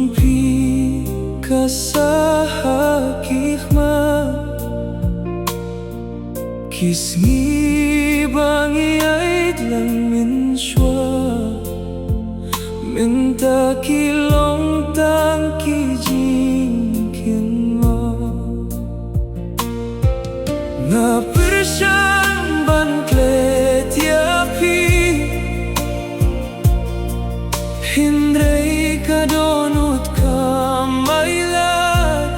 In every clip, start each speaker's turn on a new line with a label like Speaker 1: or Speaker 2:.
Speaker 1: Jompi kasahakikma Kisngi bangi ait lang min shua Minta kilong tang ki jingkin mo Na persyan ban klet yapi Hindray ka donut ka mailat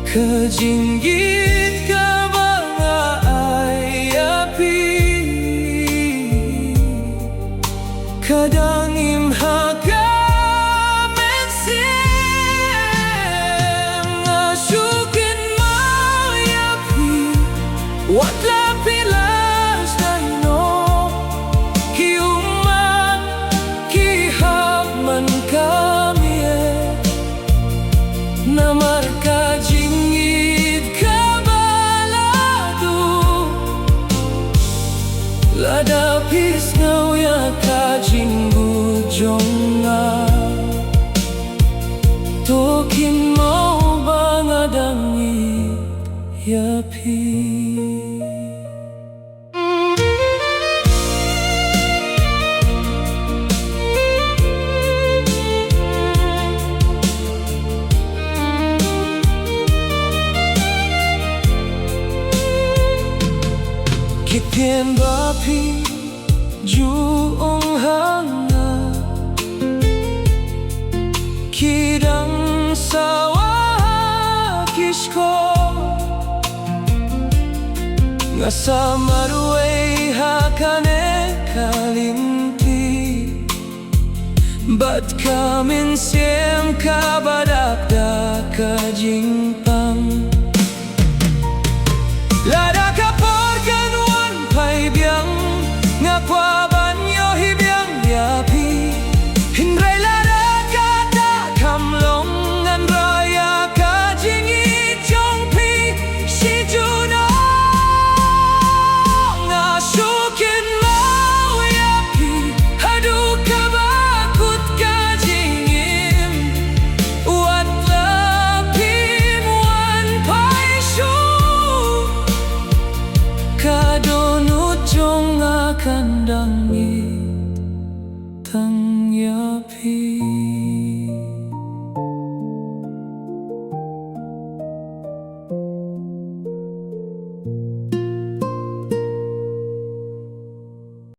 Speaker 1: Kajinggit ka mga ayapi Kadang imhaka mensem Ngasukin mayapi Watla pilas dayno Kiuman kihaman kami Namar ka jingid kabalado Ladapis ngau ya ka jinggu jonga Tokin mau bangadangi yapi Kipien bapi juong hanga Kidang sawa kisko Ngasa maruay hakane kalimpi Bat kamin siem kabadakda kajingpang Lada kapor ganuan pai biang Ngakwa banyo hibiang yapi Hindray lada kata kamlong Ngan raya kajingi jongpi Si juno Ngasukin mau yapi Hadu kabakut kajingim Wat lapim wan pai shu Kadonut jong akan dangi tang yapi